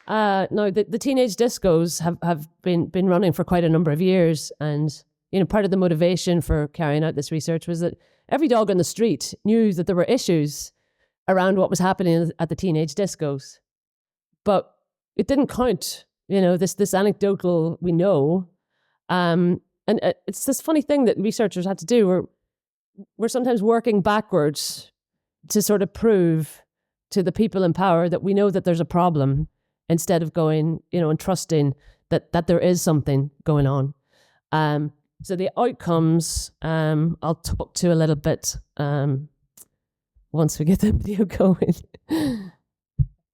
No, the teenage discos have been running for quite a number of years, and part of the motivation for carrying out this research was that every dog on the street knew that there were issues around what was happening at the teenage discos, but it didn't count. This anecdotal we know, and it's this funny thing that researchers had to do. We're sometimes working backwards to sort of prove to the people in power that we know that there's a problem, instead of going, and trusting that there is something going on. So the outcomes, I'll talk to a little bit once we get the video going. And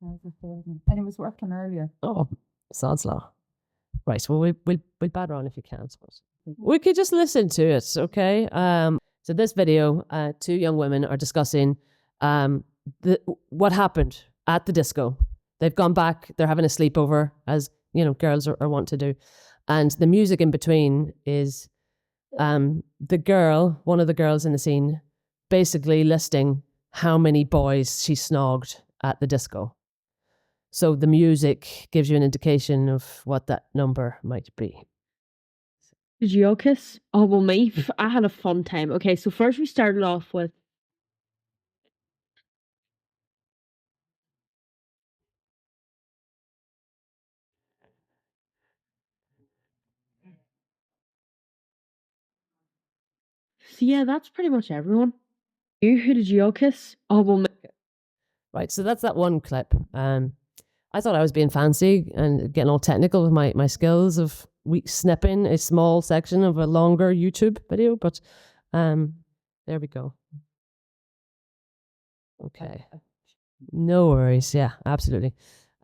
it was working earlier. Oh, sod's law. Right, well, we'll batter on if you can, I suppose. We could just listen to it, okay? So this video, two young women are discussing what happened at the disco. They've gone back, they're having a sleepover, as girls are wont to do. And the music in between is one of the girls in the scene, basically listing how many boys she snogged at the disco. So the music gives you an indication of what that number might be. Did you all kiss? Oh, well, me, I had a fun time. Okay, so first we started off with so yeah, that's pretty much everyone. Who did you all kiss? Oh, well, right, so that's that one clip. I thought I was being fancy and getting all technical with my skills of snipping a small section of a longer YouTube video, but there we go. Okay. No worries. Yeah, absolutely.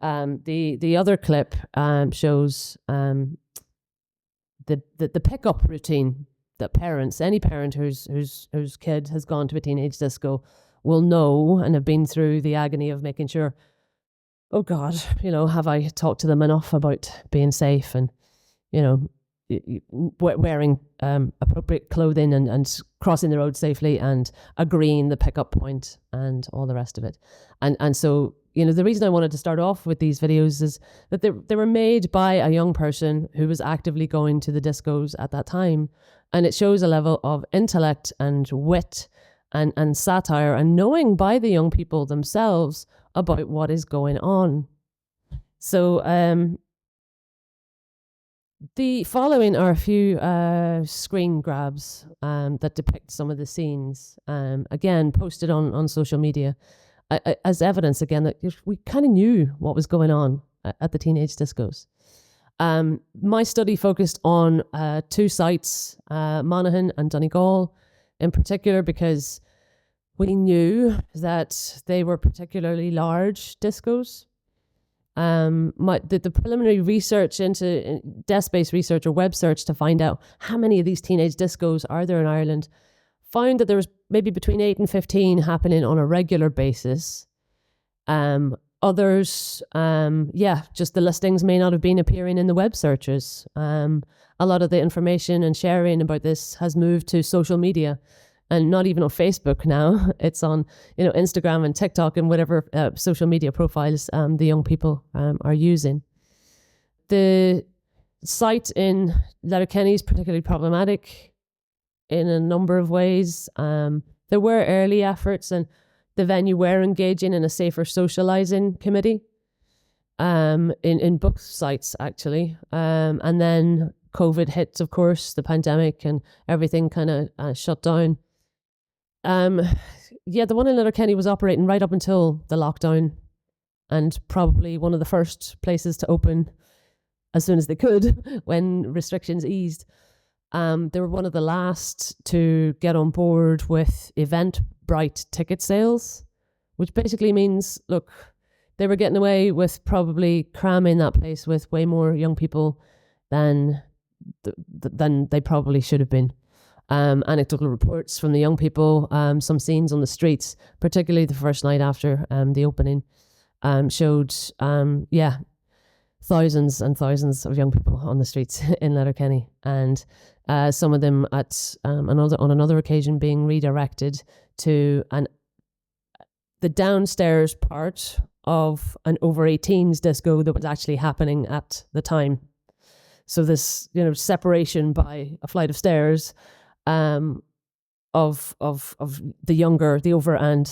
The other clip shows the pickup routine that any parent whose kid has gone to a teenage disco will know and have been through the agony of making sure, oh God, have I talked to them enough about being safe and, wearing appropriate clothing and crossing the road safely and agreeing the pickup point and all the rest of it. And so, the reason I wanted to start off with these videos is that they were made by a young person who was actively going to the discos at that time. And it shows a level of intellect and wit and satire and knowing by the young people themselves about what is going on. So the following are a few screen grabs that depict some of the scenes, again, posted on social media as evidence, again, that we kind of knew what was going on at the teenage discos. My study focused on two sites, Monaghan and Donegal in particular, because we knew that they were particularly large discos. The preliminary research into desk-based research or web search to find out how many of these teenage discos are there in Ireland found that there was maybe between 8 and 15 happening on a regular basis. Others, just the listings may not have been appearing in the web searches. A lot of the information and sharing about this has moved to social media, and not even on Facebook now. It's on, Instagram and TikTok and whatever social media profiles the young people are using. The site in Letterkenny is particularly problematic in a number of ways. There were early efforts, and the venue were engaging in a safer socializing committee in both sites, actually. And then COVID hit, of course, the pandemic, and everything kind of shut down. The one in Letterkenny was operating right up until the lockdown, and probably one of the first places to open as soon as they could when restrictions eased. They were one of the last to get on board with Eventbrite ticket sales, which basically means, look, they were getting away with probably cramming that place with way more young people than they probably should have been. Anecdotal reports from the young people, some scenes on the streets, particularly the first night after the opening, showed thousands and thousands of young people on the streets in Letterkenny, and some of them on another occasion being redirected to the downstairs part of an over 18s disco that was actually happening at the time. So this, separation by a flight of stairs of the younger, the over and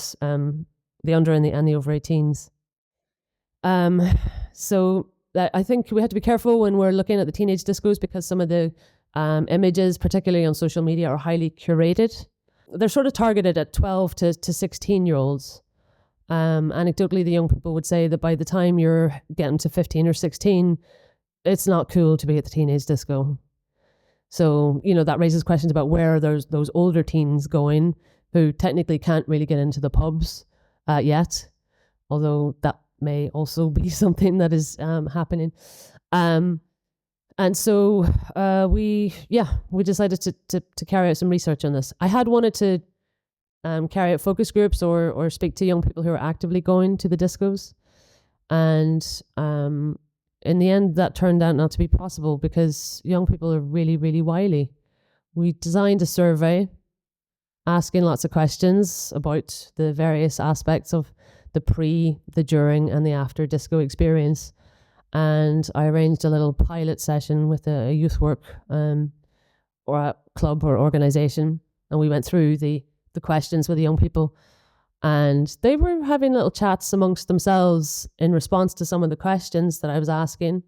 the under and the over 18s. So I think we have to be careful when we're looking at the teenage discos, because some of the images, particularly on social media, are highly curated. They're sort of targeted at 12 to 16-year-olds. Anecdotally, the young people would say that by the time you're getting to 15 or 16, it's not cool to be at the teenage disco. So, that raises questions about where are those older teens going who technically can't really get into the pubs yet, although that may also be something that is happening. And so we decided to carry out some research on this. I had wanted to carry out focus groups or speak to young people who are actively going to the discos. And in the end, that turned out not to be possible because young people are really, really wily. We designed a survey asking lots of questions about the various aspects of the pre, the during, and the after disco experience. And I arranged a little pilot session with a youth work or a club or organization. And we went through the questions with the young people. And they were having little chats amongst themselves in response to some of the questions that I was asking.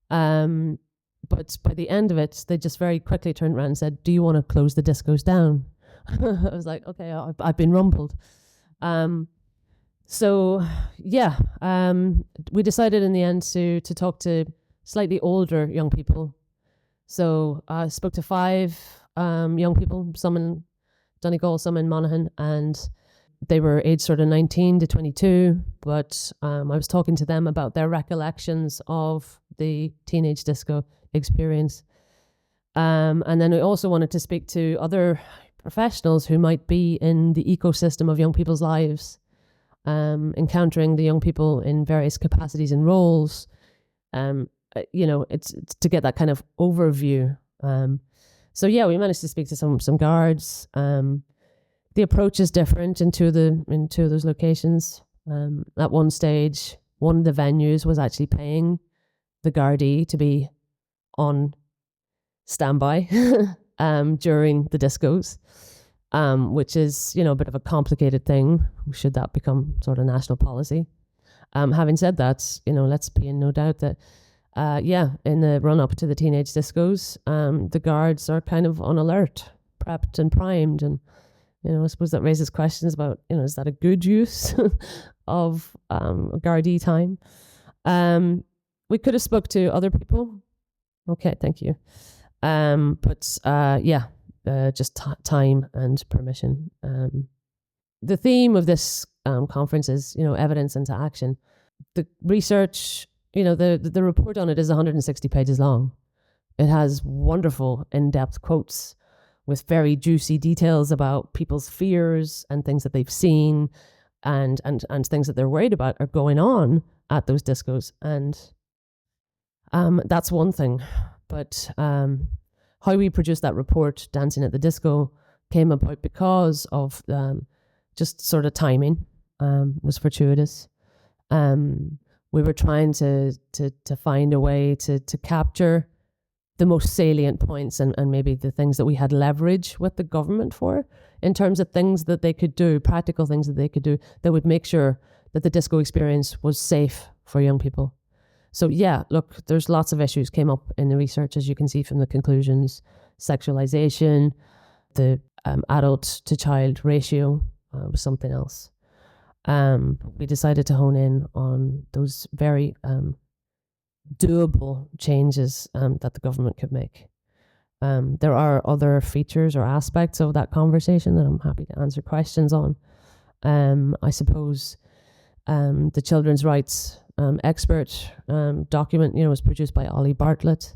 But by the end of it, they just very quickly turned around and said, "Do you want to close the discos down?" I was like, okay, I've been rumbled. So we decided in the end to talk to slightly older young people. So I spoke to 5 young people, some in Donegal, some in Monaghan, and they were aged sort of 19 to 22. But I was talking to them about their recollections of the teenage disco experience. And then we also wanted to speak to other professionals who might be in the ecosystem of young people's lives, encountering the young people in various capacities and roles. It's to get that kind of overview. So we managed to speak to some guards. The approach is different in two of those locations. At one stage, one of the venues was actually paying the Gardaí to be on standby during the discos, which is, a bit of a complicated thing. Should that become sort of national policy? Having said that, let's be in no doubt that, in the run up to the teenage discos, the guards are kind of on alert, prepped and primed. And, I suppose that raises questions about, is that a good use of Gardaí time? We could have spoke to other people. Okay, thank you. Just time and permission. The theme of this conference is, evidence into action. The research, the report on it is 160 pages long. It has wonderful in-depth quotes with very juicy details about people's fears and things that they've seen and things that they're worried about are going on at those discos. And that's one thing. But how we produced that report, Dancing at the Disco, came about because of just sort of timing, was fortuitous. We were trying to find a way to capture the most salient points and maybe the things that we had leverage with the government for in terms of things that they could do, practical things that they could do that would make sure that the disco experience was safe for young people. So look, there's lots of issues came up in the research, as you can see from the conclusions. Sexualization, the adult to child ratio was something else. We decided to hone in on those very doable changes that the government could make. There are other features or aspects of that conversation that I'm happy to answer questions on. I suppose the children's rights expert document, was produced by Ollie Bartlett.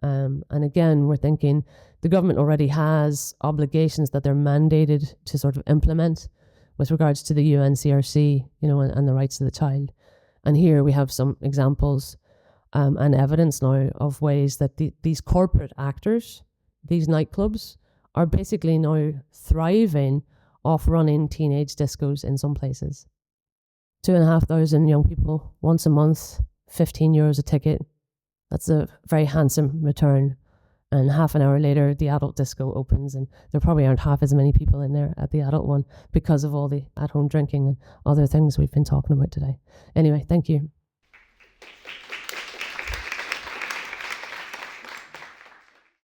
And again, we're thinking the government already has obligations that they're mandated to sort of implement with regards to the UNCRC, and the rights of the child. And here we have some examples and evidence now of ways that these corporate actors, these nightclubs, are basically now thriving off running teenage discos in some places. 2,500 young people once a month, €15 a ticket. That's a very handsome return. And half an hour later, the adult disco opens, and there probably aren't half as many people in there at the adult one because of all the at-home drinking and other things we've been talking about today. Anyway, thank you.